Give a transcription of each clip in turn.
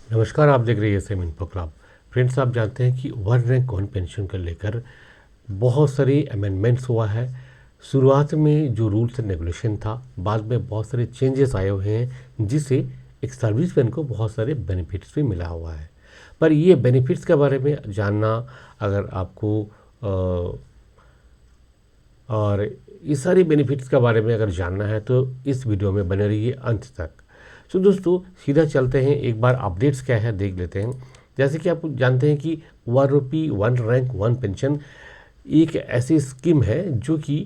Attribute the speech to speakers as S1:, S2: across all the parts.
S1: नमस्कार, आप देख रहे हैं सेम इन्फो क्लब। फ्रेंड्स, आप जानते हैं कि वन रैंक वन पेंशन को लेकर बहुत सारी अमेंडमेंट्स हुआ है। शुरुआत में जो रूल्स एंड रेगुलेशन था, बाद में बहुत सारे चेंजेस आए हुए हैं, जिससे एक सर्विसमैन को बहुत सारे बेनिफिट्स भी मिला हुआ है। पर ये बेनिफिट्स के बारे में जानना, अगर आपको और इस सारी बेनिफिट्स के बारे में अगर जानना है तो इस वीडियो में बने रहिए अंत तक। तो दोस्तों, सीधा चलते हैं, एक बार अपडेट्स क्या है देख लेते हैं। जैसे कि आप जानते हैं कि ₹1 वन रैंक वन पेंशन एक ऐसी स्कीम है जो कि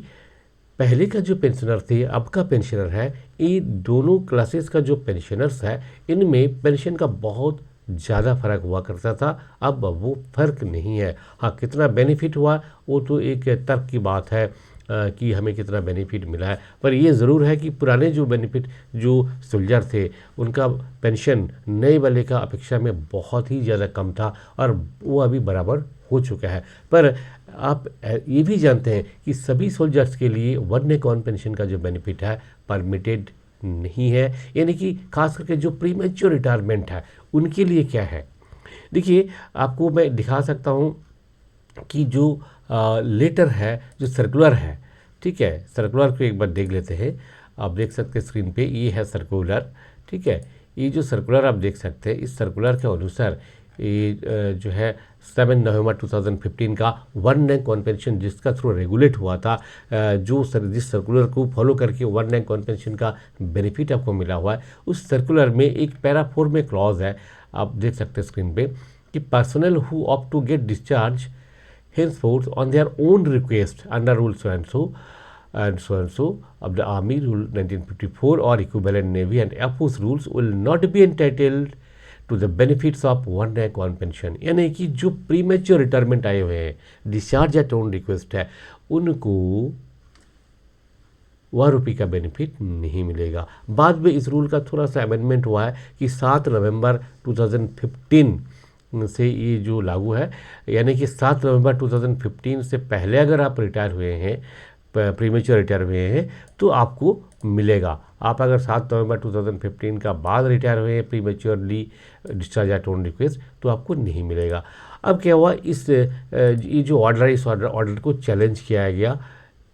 S1: पहले का जो पेंशनर थे, अब का पेंशनर है, ये दोनों क्लासेस का जो पेंशनर्स है, इनमें पेंशन का बहुत ज़्यादा फर्क हुआ करता था। अब वो फर्क नहीं है। हाँ, कितना बेनिफिट हुआ वो तो एक तर्क की बात है कि हमें कितना बेनिफिट मिला है। पर ये ज़रूर है कि पुराने जो बेनिफिट जो सोल्जर थे, उनका पेंशन नए वाले का अपेक्षा में बहुत ही ज़्यादा कम था और वो अभी बराबर हो चुका है। पर आप ये भी जानते हैं कि सभी सोल्जर्स के लिए वन रैंक वन पेंशन का जो बेनिफिट है परमिटेड नहीं है। यानी कि खास करके जो प्रीमेच्योर रिटायरमेंट है उनके लिए क्या है, देखिए आपको मैं दिखा सकता हूँ कि जो लेटर है, जो सर्कुलर है, ठीक है, सर्कुलर को एक बार देख लेते हैं। आप देख सकते हैं स्क्रीन पे, ये है सर्कुलर। ठीक है, ये जो सर्कुलर आप देख सकते हैं, इस सर्कुलर के अनुसार ये जो है 7 नवंबर 2015 का वन रैंक वन पेंशन जिसका थ्रू रेगुलेट हुआ था, जिस सर्कुलर को फॉलो करके वन रैंक वन पेंशन का बेनिफिट आपको मिला हुआ है, उस सर्कुलर में एक पैरा 4 में क्लॉज है, आप देख सकते हैं स्क्रीन पे, कि personal who opt to get discharge henceforth on their own request under rule so and so of the army rule 1954 or equivalent navy and air force rules will not be entitled to the benefits of one rank one pension। यानी कि जो premature retirement आए हुए हैं, discharge eight own request है, उनको ₹1 का benefit नहीं मिलेगा। बाद में इस रूल का थोड़ा सा अमेंडमेंट हुआ है कि 7 नवंबर 2015 से ये जो लागू है, यानी कि 7 नवंबर 2015 से पहले अगर आप रिटायर हुए हैं, प्रीमेच्योर रिटायर हुए हैं, तो आपको मिलेगा। आप अगर 7 नवंबर 2015 का बाद रिटायर हुए हैं prematurely discharge eight own request, तो आपको नहीं मिलेगा। अब क्या हुआ, ये जो ऑर्डर है, इस ऑर्डर को चैलेंज किया गया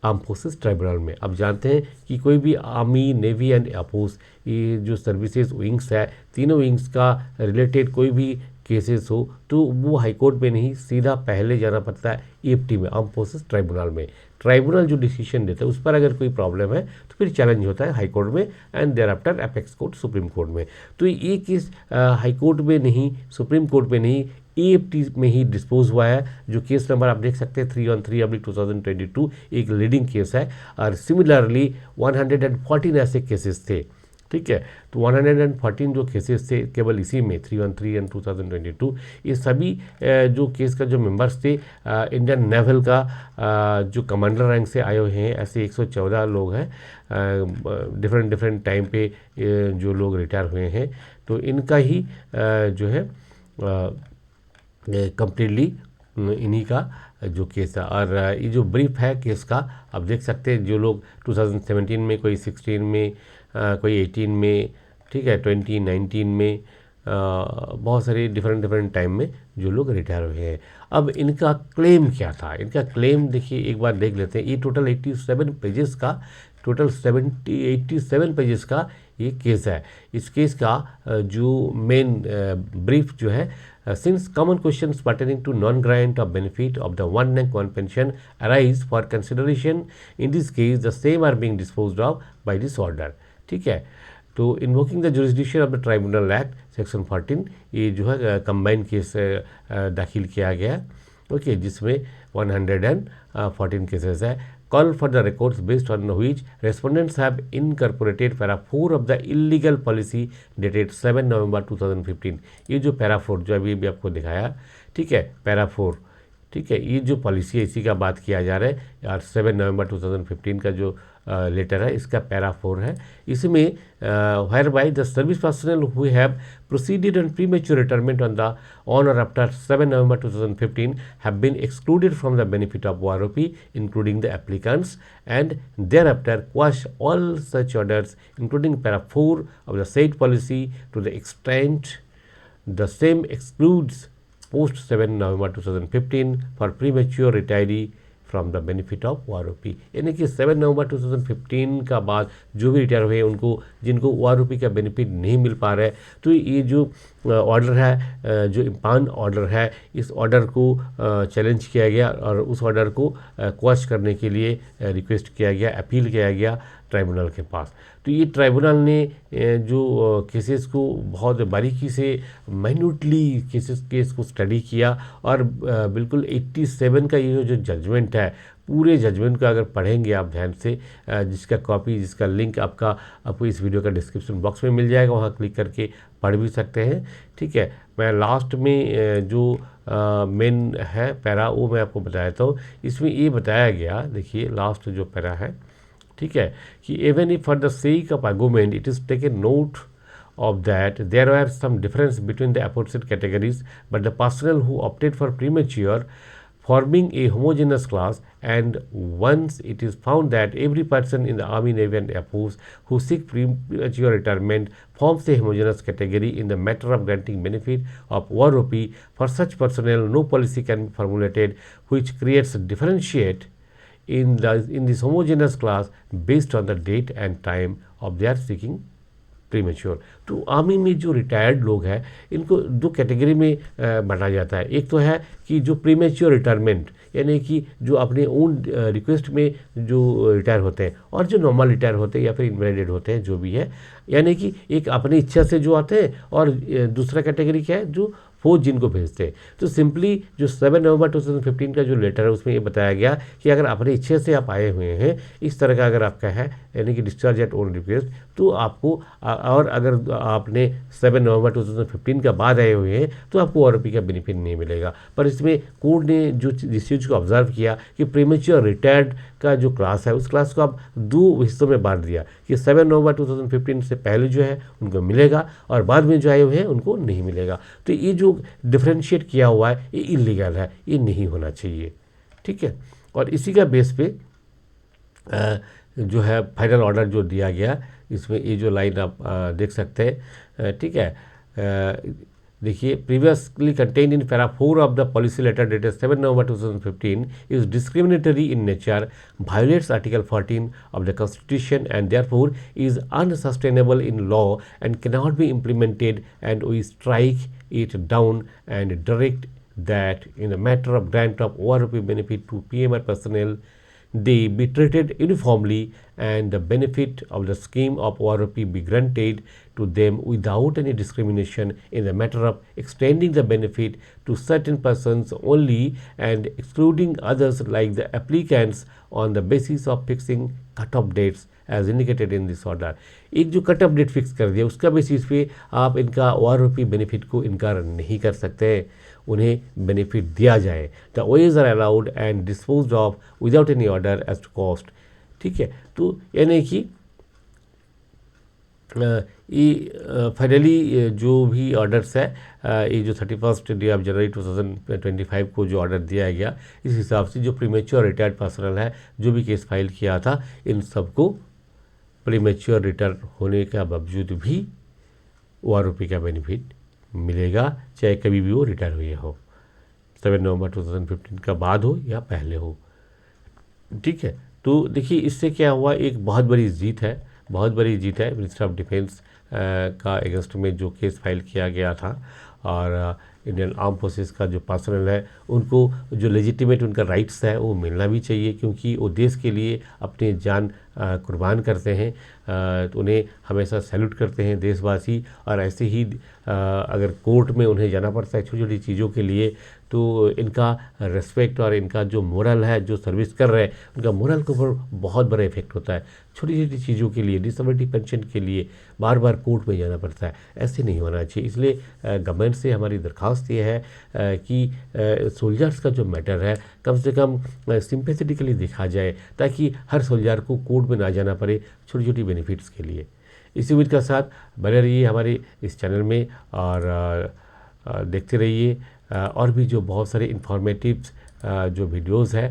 S1: आर्म फोर्सेस ट्राइब्यूनल में। अब जानते हैं कि कोई भी आर्मी, नेवी एंड एयरफोर्स, ये जो सर्विसेज विंग्स है, तीनों विंग्स का रिलेटेड कोई भी केसेस हो तो वो हाईकोर्ट में नहीं, सीधा पहले जाना पड़ता है EFT में, आर्म फोर्सेस ट्राइब्यूनल में। ट्राइब्यूनल जो डिसीजन देता है उस पर अगर कोई प्रॉब्लम है तो फिर चैलेंज होता है हाई कोर्ट में and thereafter apex court, supreme court में। तो ये केस हाई कोर्ट में नहीं, सुप्रीम कोर्ट में नहीं, EFT में ही डिस्पोज हुआ है। जो केस नंबर आप देख सकते हैं 313/2022 एक लीडिंग केस है, और सिमिलरली 114 ऐसे केसेस थे। ठीक है, तो 114 जो केसेस थे केवल इसी में 313 एंड 2022, ये सभी जो केस का जो मेंबर्स थे इंडियन नेवल का जो कमांडर रैंक से आए हुए हैं, ऐसे 114 लोग हैं डिफरेंट टाइम पे जो लोग रिटायर हुए हैं, तो इनका ही जो है कंप्लीटली इन्हीं का जो केस है। और ये जो ब्रीफ है केस का, आप देख सकते हैं जो लोग 2017 में, कोई 16 में, कोई 18 में, ठीक है, 2019 में, बहुत सारे डिफरेंट टाइम में जो लोग रिटायर हुए हैं। अब इनका क्लेम क्या था, इनका क्लेम देखिए एक बार देख लेते हैं। ये टोटल 87 पेजेस का, टोटल 87 पेजेस का ये केस है। इस केस का जो मेन ब्रीफ जो है, since common questions pertaining to non-grant of benefit of the one rank one pension arise for consideration in this case, the same are being disposed of by this order। ठीक है, तो invoking the jurisdiction of the tribunal act section 14, ये जो है combined case दाखिल किया गया, okay, जिसमें 114 केसेस है। Call for the records based on which respondents have incorporated para 4 of the illegal policy dated 7 November 2015। ये जो पैरा 4 जो अभी भी आपको दिखाया, ठीक है, पैरा 4, ठीक है, ये जो पॉलिसी है इसी का बात किया जा रहा है। और 7 नवंबर 2015 का जो लेटर है, इसका पैरा 4 है। इसमें whereby the service personnel who have proceeded on premature retirement on और after 7 November 2015 have been excluded from the benefit of OROP including the applicants and thereafter quash all such orders including para 4 of the said policy to the extent the same excludes post 7 November 2015 for premature retiree from the benefit of OROP। यानी कि 7 November 2015 का बाद जो भी retire हुए उनको, जिनको OROP का बेनिफिट नहीं मिल पा रहा है, तो ये जो ऑर्डर है, जो इम्पान ऑर्डर है, इस ऑर्डर को चैलेंज किया गया और उस ऑर्डर को क्वैश करने के लिए रिक्वेस्ट किया गया, अपील किया गया ट्राइब्यूनल के पास। तो ये ट्राइब्यूनल ने जो केसेस को बहुत बारीकी से माइन्यूटली केस को स्टडी किया और बिल्कुल 87 का ये जो जजमेंट है, पूरे जजमेंट का अगर पढ़ेंगे आप ध्यान से, जिसका कॉपी, जिसका लिंक आपको इस वीडियो का डिस्क्रिप्शन बॉक्स में मिल जाएगा, वहाँ क्लिक करके पढ़ भी सकते हैं। ठीक है, मैं लास्ट में जो मेन है पैरा वो मैं आपको बताया था। इसमें ये बताया गया, देखिए लास्ट जो पैरा है, ठीक है, कि even if for the sake of argument it is taken note of that there were some difference between the aforesaid categories, but the personnel who opted for premature forming a homogeneous class, and once it is found that every person in the Army, Navy and Air Force who seek premature retirement forms a homogeneous category in the matter of granting benefit of OROP, for such personnel no policy can be formulated which creates differentiate in this homogeneous class based on the date and time of their seeking premature. तो army में जो retired लोग हैं इनको दो category में बांटा जाता है। एक तो है कि जो प्रीमेच्योर रिटायरमेंट, यानी कि जो अपने ओन रिक्वेस्ट में जो रिटायर होते हैं, और जो नॉर्मल रिटायर होते हैं या फिर इनवैलिड होते हैं, जो भी है, यानी कि एक अपनी इच्छा से जो आते हैं, और दूसरा कैटेगरी क्या है, जो फौज जिनको भेजते हैं। तो सिंपली जो 7 नवंबर 2015 का जो लेटर है उसमें ये बताया गया कि अगर अपने इच्छे से आप आए हुए हैं, इस तरह का अगर आपका है, यानी कि डिस्चार्ज एट ओन रिक्वेस्ट, तो आपको, और अगर आपने 7 नवंबर 2015 का बाद आए हुए हैं तो आपको OROP का बेनिफिट नहीं मिलेगा। पर इसमें कोर्ट ने जो इस चीज़ को ऑब्जर्व किया कि प्रीमेच्योर रिटायर्ड का जो क्लास है, उस क्लास को आप दो हिस्सों में बांट दिया कि 7 नवंबर 2015 से पहले जो है उनको मिलेगा और बाद में जो आए हुए हैं उनको नहीं मिलेगा। तो ये जो डिफ्रेंशिएट किया हुआ है ये इलीगल है, ये नहीं होना चाहिए। ठीक है, और इसी का बेस पे जो है फाइनल ऑर्डर जो दिया गया, इसमें ये जो लाइन आप देख सकते हैं। ठीक है, देखिए, previously contained in para 4 of the policy letter dated 7 November 2015 is discriminatory in nature, violates article 14 of the constitution and therefore is unsustainable in law and cannot be implemented, and we strike it down and direct that in the matter of grant of OROP benefit to PMR personnel, they be treated uniformly and the benefit of the scheme of OROP be granted to them without any discrimination in the matter of extending the benefit to certain persons only and excluding others like the applicants on the basis of fixing cut-off dates as indicated in this order। एक जो cut off date fix कर दिया उसका basis पे आप इनका OROP benefit को इनकार नहीं कर सकते, उन्हें बेनिफिट दिया जाए। The wage are allowed and disposed of without any order as to cost. ठीक है, तो यानी कि ये फाइनली जो भी ऑर्डर्स है, ये जो 31 जनवरी 2025 को जो ऑर्डर दिया गया, इस हिसाब से जो प्रीमेच्योर रिटायर्ड पर्सनल है, जो भी केस फाइल किया था, इन सबको प्रीमेच्योर रिटायर होने का बावजूद भी OROP का बेनिफिट मिलेगा, चाहे कभी भी वो रिटायर हुए हो, 7 नवंबर 2015 का बाद हो या पहले हो। ठीक है, तो देखिए इससे क्या हुआ, एक बहुत बड़ी जीत है, बहुत बड़ी जीत है मिनिस्टर ऑफ डिफेंस का अगेंस्ट में जो केस फाइल किया गया था, और इंडियन आर्म फोर्सेस का जो पर्सनल है उनको जो लेजिटिमेट उनका राइट्स है वो मिलना भी चाहिए, क्योंकि वो देश के लिए अपनी जान कुर्बान करते हैं। तो उन्हें हमेशा सैल्यूट करते हैं देशवासी, और ऐसे ही अगर कोर्ट में उन्हें जाना पड़ता है छोटी छोटी चीज़ों के लिए, तो इनका रेस्पेक्ट और इनका जो मोरल है, जो सर्विस कर रहे हैं उनका मोरल के ऊपर बहुत बड़ा इफेक्ट होता है। छोटी छोटी चीज़ों के लिए, डिसेबिलिटी पेंशन के लिए बार बार कोर्ट में जाना पड़ता है, ऐसे नहीं होना चाहिए। इसलिए गवर्नमेंट से हमारी दरख्वास्त ये है कि सोल्जर्स का जो मैटर है कम से कम सिंपैथेटिकली देखा जाए, ताकि हर सोल्जर को कोर्ट में ना जाना पड़े छोटी छोटी बेनिफिट्स के लिए। इसी उम्मीद के साथ बने रहिए हमारे इस चैनल में, और देखते रहिए और भी जो बहुत सारे इंफॉर्मेटिव्स जो वीडियोस है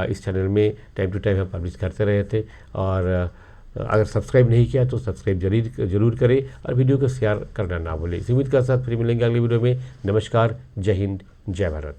S1: इस चैनल में टाइम टू टाइम हम पब्लिश करते रहे थे, और अगर सब्सक्राइब नहीं किया तो सब्सक्राइब जरूर करें और वीडियो को शेयर करना ना भूलें। इस उम्मीद के साथ फिर मिलेंगे अगले वीडियो में। नमस्कार, जय हिंद, जय भारत।